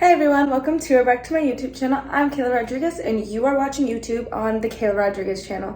Hi everyone, welcome to or back to my YouTube channel. I'm Kayla Rodriguez and you are watching YouTube on the Kayla Rodriguez channel.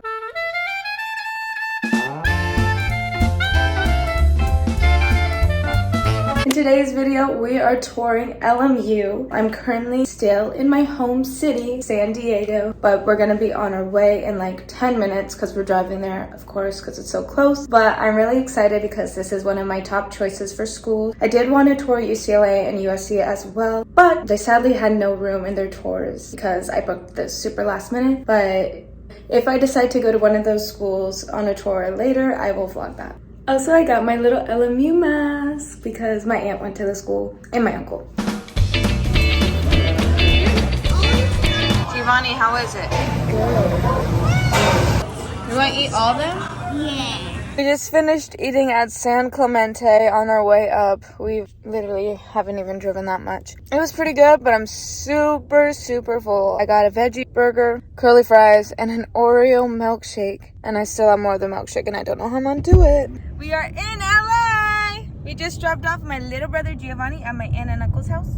In today's video, we are touring LMU. I'm currently still in my home city, San Diego, but we're gonna be on our way in like 10 minutes because we're driving there, of course, because it's so close. But I'm really excited because this is one of my top choices for school. I did want to tour UCLA and USC as well, but they sadly had no room in their tours because I booked this super last minute. But if I decide to go to one of those schools on a tour later, I will vlog that. Also, I got my little LMU mask because my aunt went to the school and my uncle. Giovanni, how is it? Good. You want to eat all of them? Yeah. We just finished eating at San Clemente on our way up. We literally haven't even driven that much. It was pretty good, but I'm super full. I got a veggie burger, curly fries, and an Oreo milkshake. And I still have more of the milkshake and I don't know how I'm gonna do it. We are in LA! We just dropped off my little brother Giovanni at my aunt and uncle's house.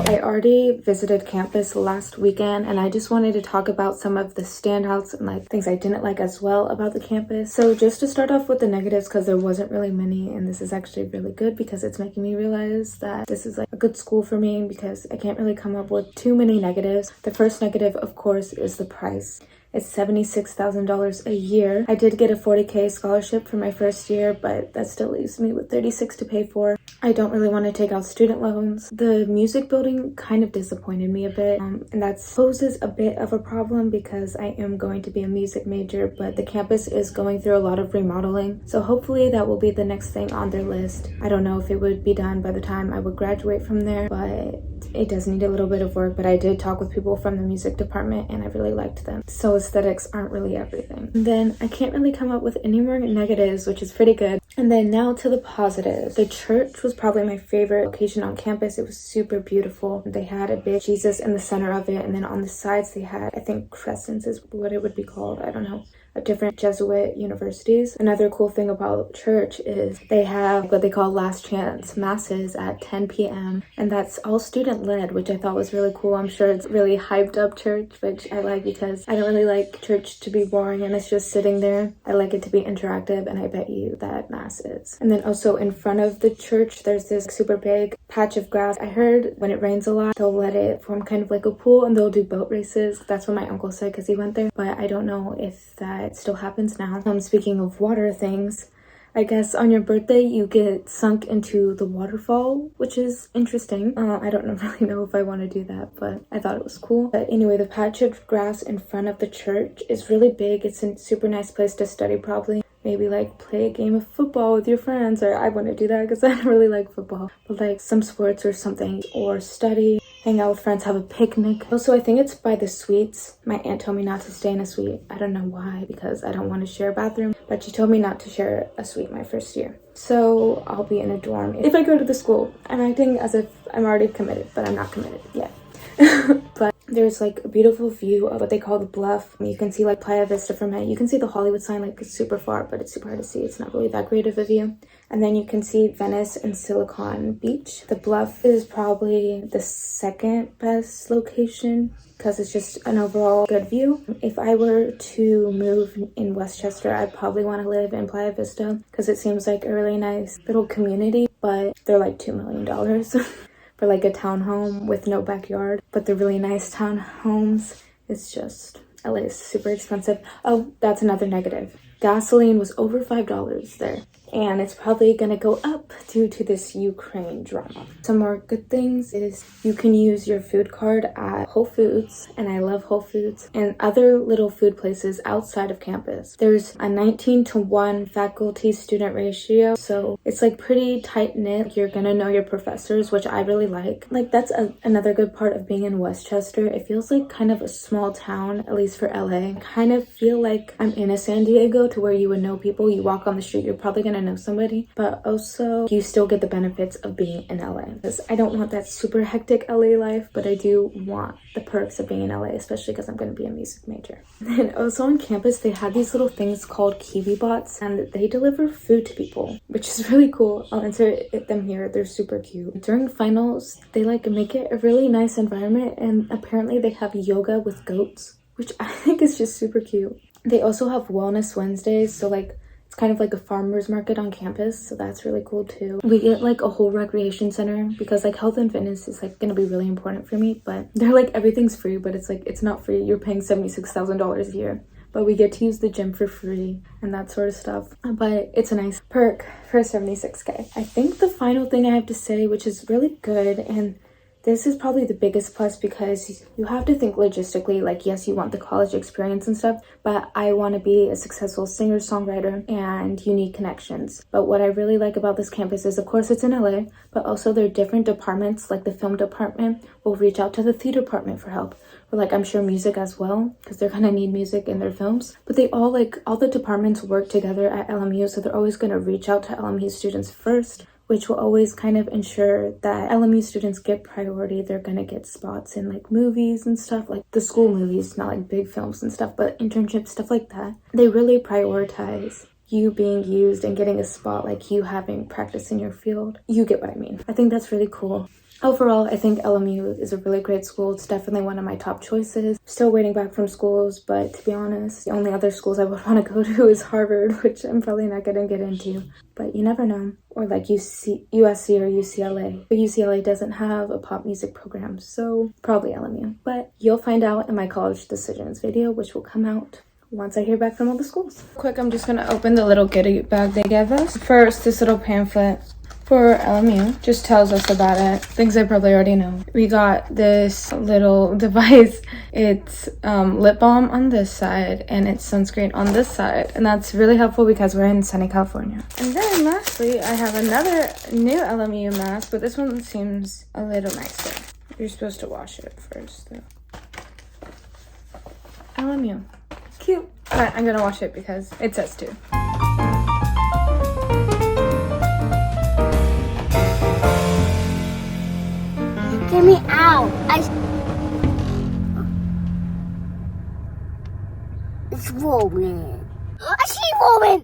I already visited campus last weekend and I just wanted to talk about some of the standouts and like things I didn't like as well about the campus. So just to start off with the negatives, because there wasn't really many, and this is actually really good because it's making me realize that this is like a good school for me because I can't really come up with too many negatives. The first negative, of course, is the price. It's $76,000 a year. I did get a $40K scholarship for my first year, but that still leaves me with $36 to pay for. I don't really want to take out student loans. The music building kind of disappointed me a bit, and that poses a bit of a problem because I am going to be a music major, but the campus is going through a lot of remodeling. So hopefully that will be the next thing on their list. I don't know if it would be done by the time I would graduate from there, but it does need a little bit of work. But I did talk with people from the music department and I really liked them. So aesthetics aren't really everything. And then I can't really come up with any more negatives, which is pretty good. And then now to the positives. The church was probably my favorite location on campus. It was super beautiful. They had a big Jesus in the center of it, and then on the sides they had, I think, crescents is what it would be called, I don't know, of different Jesuit universities. Another cool thing about church is they have what they call last chance masses at 10 p.m. and that's all student led, which I thought was really cool. I'm sure it's really hyped up church, which I like because I don't really like church to be boring and it's just sitting there. I like it to be interactive, and I bet you that mass is. And then also in front of the church there's this super big patch of grass. I heard when it rains a lot they'll let it form kind of like a pool and they'll do boat races. That's what my uncle said because he went there, but I don't know if that still happens now. Speaking of water things, I guess on your birthday you get sunk into the waterfall, which is interesting. I don't really know if I want to do that, but I thought it was cool. But anyway, the patch of grass in front of the church is really big. It's a super nice place to study probably. Maybe like play a game of football with your friends, or I want to do that because I don't really like football, but like some sports or something, or study, hang out with friends, have a picnic. Also, I think it's by the suites. My aunt told me not to stay in a suite. I don't know why, because I don't want to share a bathroom, but she told me not to share a suite my first year. So I'll be in a dorm if I go to the school. I'm acting as if I'm already committed, but I'm not committed yet. But there's like a beautiful view of what they call the bluff. You can see like Playa Vista from it. You can see the Hollywood sign, like it's super far, but it's super hard to see. It's not really that great of a view. And then you can see Venice and Silicon Beach. The bluff is probably the second best location because it's just an overall good view. If I were to move in Westchester, I'd probably want to live in Playa Vista because it seems like a really nice little community, but they're like $2 million. For like a townhome with no backyard, but the really nice townhomes, it's just, LA is super expensive. Oh, that's another negative. Gasoline was over $5 there, and it's probably gonna go up due to this Ukraine drama. Some more good things is you can use your food card at Whole Foods, and I love Whole Foods, and other little food places outside of campus. There's a 19-to-1 faculty-student ratio, so it's like pretty tight-knit. You're gonna know your professors, which I really like. Like that's another good part of being in Westchester. It feels like kind of a small town, at least for LA. I kind of feel like I'm in a San Diego to where you would know people. You walk on the street, you're probably gonna know somebody, but also you still get the benefits of being in LA. Because I don't want that super hectic LA life, but I do want the perks of being in LA, especially because I'm going to be a music major. And also on campus, they had these little things called Kiwi bots, and they deliver food to people, which is really cool. I'll insert them here. They're super cute. During finals, they like make it a really nice environment, and apparently they have yoga with goats, which I think is just super cute. They also have Wellness Wednesdays, so like it's kind of like a farmer's market on campus, so that's really cool too. We get like a whole recreation center because like health and fitness is like gonna be really important for me, but they're like everything's free, but it's like it's not free. You're paying $76,000 a year, but we get to use the gym for free and that sort of stuff. But it's a nice perk for $76K. I think the final thing I have to say, which is really good, and this is probably the biggest plus because you have to think logistically, like, yes, you want the college experience and stuff, but I want to be a successful singer-songwriter and you need connections. But what I really like about this campus is, of course, it's in LA, but also there are different departments, like the film department will reach out to the theater department for help. Or like, I'm sure music as well, because they're gonna need music in their films. But they all, like, all the departments work together at LMU, so they're always gonna reach out to LMU students first, which will always kind of ensure that LMU students get priority. They're gonna get spots in like movies and stuff, like the school movies, not like big films and stuff, but internships, stuff like that. They really prioritize you being used and getting a spot, like you having practice in your field. You get what I mean. I think that's really cool. Overall, I think LMU is a really great school. It's definitely one of my top choices. Still waiting back from schools, but to be honest, the only other schools I would want to go to is Harvard, which I'm probably not going to get into. But you never know. Or like USC or UCLA. But UCLA doesn't have a pop music program, so probably LMU. But you'll find out in my college decisions video, which will come out once I hear back from all the schools. Quick, I'm just going to open the little goodie bag they gave us. First, this little pamphlet for LMU just tells us about it, things I probably already know. We got this little device. It's lip balm on this side and it's sunscreen on this side, and that's really helpful because we're in sunny California. And then lastly, I have another new LMU mask, but this one seems a little nicer. You're supposed to wash it first though. LMU, cute. But I'm gonna wash it because it says to. Get me out. It's rolling. I see rolling.